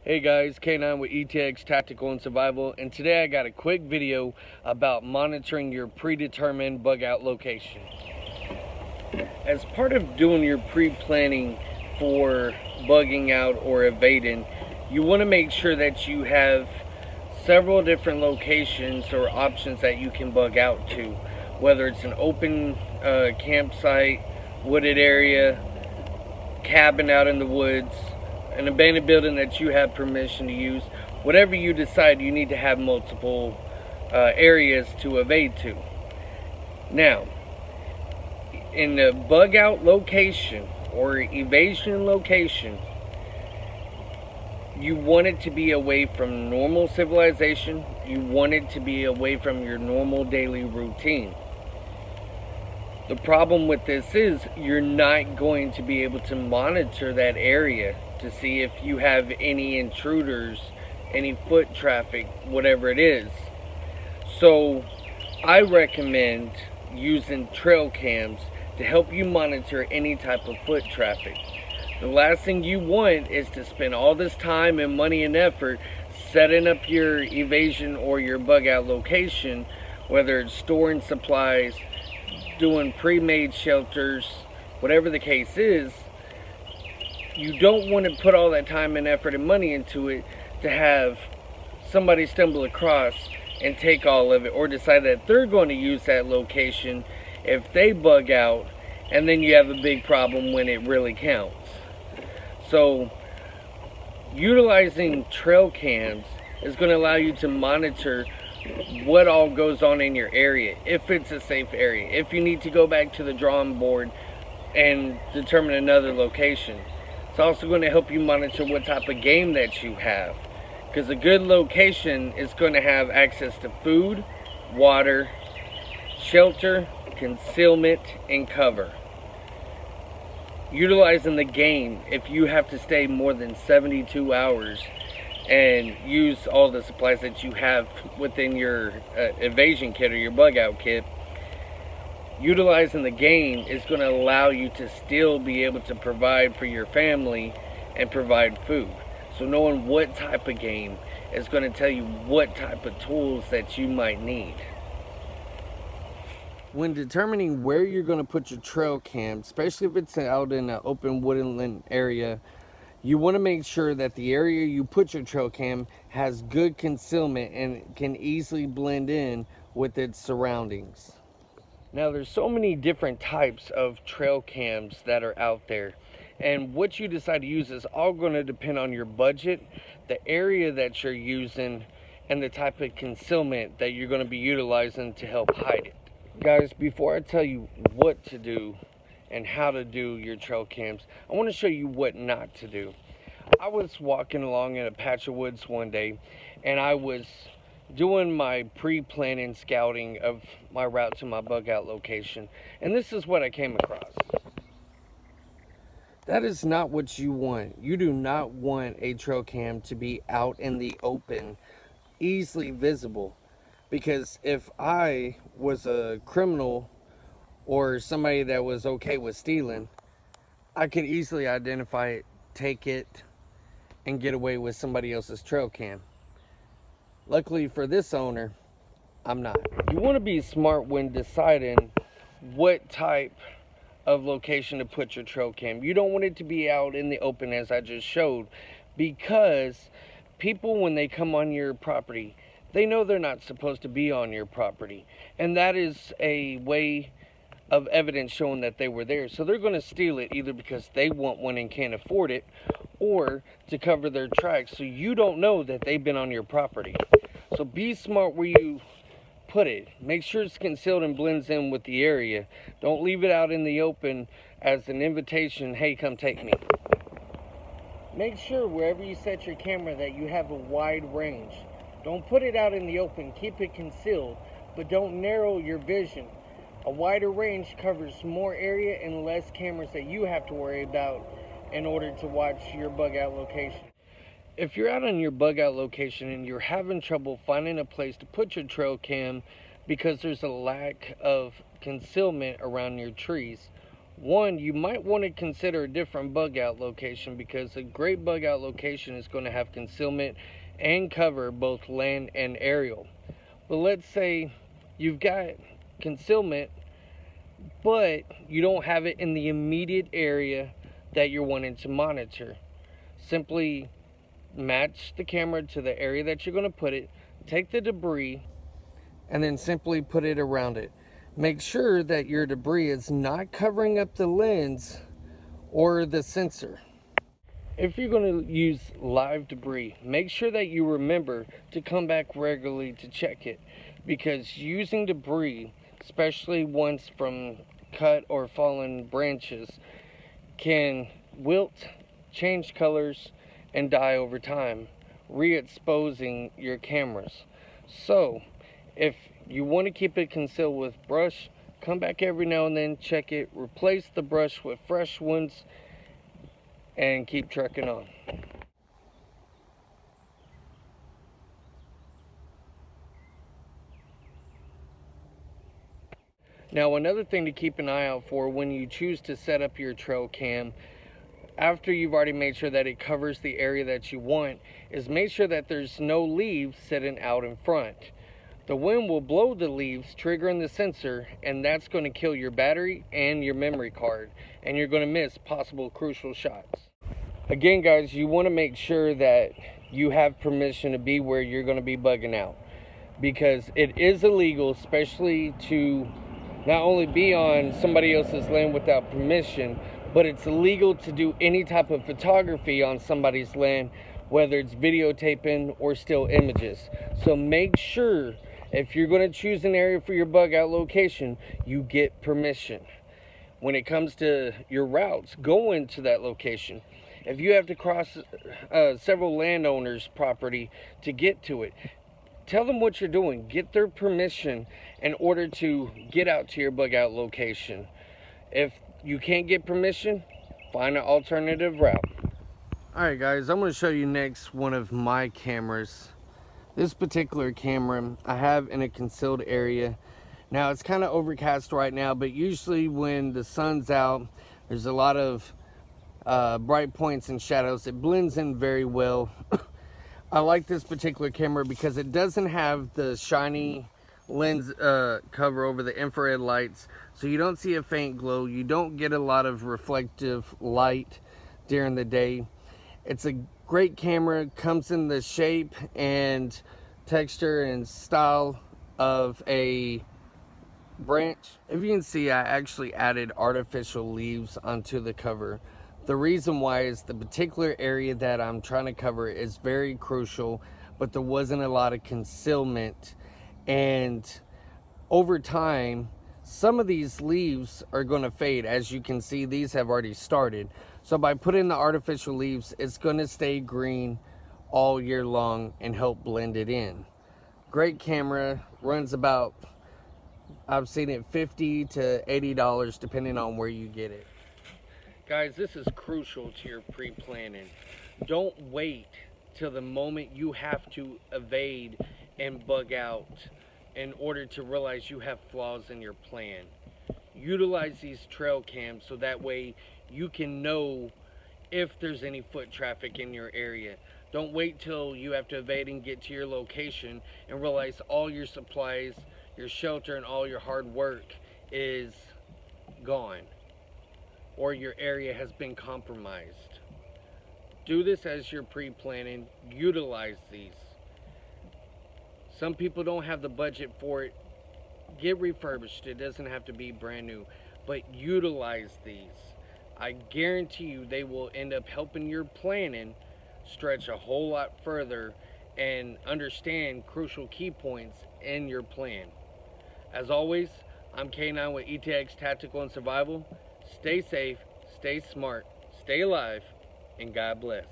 Hey guys, K9 with ETX Tactical and Survival, and today I got a quick video about monitoring your predetermined bug out location. As part of doing your pre-planning for bugging out or evading, you want to make sure that you have several different locations or options that you can bug out to, whether it's an open campsite, wooded area, cabin out in the woods, an abandoned building that you have permission to use. Whatever you decide, you need to have multiple areas to evade to. Now, in the bug out location or evasion location, you want it to be away from normal civilization. You want it to be away from your normal daily routine. The problem with this is you're not going to be able to monitor that area to see if you have any intruders, any foot traffic, whatever it is. So I recommend using trail cams to help you monitor any type of foot traffic. The last thing you want is to spend all this time and money and effort setting up your evasion or your bug out location, whether it's storing supplies, doing pre-made shelters, whatever the case is. You don't want to put all that time and effort and money into it to have somebody stumble across and take all of it, or decide that they're going to use that location if they bug out, and then you have a big problem when it really counts. So utilizing trail cams is going to allow you to monitor what all goes on in your area, if it's a safe area, if you need to go back to the drawing board and determine another location. It's also going to help you monitor what type of game that you have, because a good location is going to have access to food, water, shelter, concealment, and cover. Utilizing the game, if you have to stay more than 72 hours and use all the supplies that you have within your evasion kit or your bug out kit, utilizing the game is going to allow you to still be able to provide for your family and provide food. So knowing what type of game is going to tell you what type of tools that you might need. When determining where you're going to put your trail cam, especially if it's out in an open woodland area, you want to make sure that the area you put your trail cam has good concealment and can easily blend in with its surroundings. Now, there's so many different types of trail cams that are out there, and what you decide to use is all going to depend on your budget, the area that you're using, and the type of concealment that you're going to be utilizing to help hide it. Guys, before I tell you what to do and how to do your trail cams, I want to show you what not to do. I was walking along in a patch of woods one day, and I was doing my pre-planning scouting of my route to my bug out location, and this is what I came across. That is not what you want. You do not want a trail cam to be out in the open, easily visible, because if I was a criminal or somebody that was okay with stealing, I could easily identify it, take it, and get away with somebody else's trail cam. Luckily for this owner, I'm not. You want to be smart when deciding what type of location to put your trail cam. You don't want it to be out in the open, as I just showed, because people, when they come on your property, they know they're not supposed to be on your property, and that is a way of evidence showing that they were there. So they're going to steal it, either because they want one and can't afford it, or to cover their tracks so you don't know that they've been on your property. So be smart where you put it. Make sure it's concealed and blends in with the area. Don't leave it out in the open as an invitation, hey, come take me. Make sure wherever you set your camera that you have a wide range. Don't put it out in the open. Keep it concealed, but don't narrow your vision. A wider range covers more area and less cameras that you have to worry about in order to watch your bug out location. If you're out on your bug out location and you're having trouble finding a place to put your trail cam because there's a lack of concealment around your trees, one, you might want to consider a different bug out location, because a great bug out location is going to have concealment and cover both land and aerial. But let's say you've got concealment, but you don't have it in the immediate area that you're wanting to monitor. Simply match the camera to the area that you're going to put it, take the debris, and then simply put it around it. Make sure that your debris is not covering up the lens or the sensor. If you're going to use live debris, make sure that you remember to come back regularly to check it, because using debris, especially ones from cut or fallen branches, can wilt, change colors, and die over time, re-exposing your cameras. So if you want to keep it concealed with brush, come back every now and then, check it, replace the brush with fresh ones, and keep trekking on. Now, another thing to keep an eye out for when you choose to set up your trail cam, after you've already made sure that it covers the area that you want, is make sure that there's no leaves sitting out in front. The wind will blow the leaves, triggering the sensor, and that's going to kill your battery and your memory card, and you're going to miss possible crucial shots. Again, guys, you want to make sure that you have permission to be where you're going to be bugging out, because it is illegal, especially to not only be on somebody else's land without permission, but it's illegal to do any type of photography on somebody's land, whether it's videotaping or still images. So make sure, if you're going to choose an area for your bug out location, you get permission. When it comes to your routes going to that location, if you have to cross several landowners' property to get to it, tell them what you're doing. Get their permission in order to get out to your bug out location. If you can't get permission, find an alternative route. Alright guys, I'm going to show you next one of my cameras. This particular camera I have in a concealed area. Now it's kind of overcast right now, but usually when the sun's out, there's a lot of bright points and shadows. It blends in very well. I like this particular camera because it doesn't have the shiny lens cover over the infrared lights, so you don't see a faint glow. You don't get a lot of reflective light during the day. It's a great camera. Comes in the shape and texture and style of a branch. If you can see, I actually added artificial leaves onto the cover. The reason why is the particular area that I'm trying to cover is very crucial, but there wasn't a lot of concealment, and over time some of these leaves are going to fade. As you can see, these have already started. So by putting the artificial leaves, it's going to stay green all year long and help blend it in. Great camera. Runs about, I've seen it $50 to $80 depending on where you get it. Guys, this is crucial to your pre-planning. Don't wait till the moment you have to evade and bug out in order to realize you have flaws in your plan. Utilize these trail cams so that way you can know if there's any foot traffic in your area. Don't wait till you have to evade and get to your location and realize all your supplies, your shelter, and all your hard work is gone, or your area has been compromised. Do this as you're pre-planning. Utilize these. Some people don't have the budget for it. Get refurbished. It doesn't have to be brand new, but utilize these. I guarantee you they will end up helping your planning stretch a whole lot further and understand crucial key points in your plan. As always, I'm K9 with ETX Tactical and Survival. Stay safe, stay smart, stay alive, and God bless.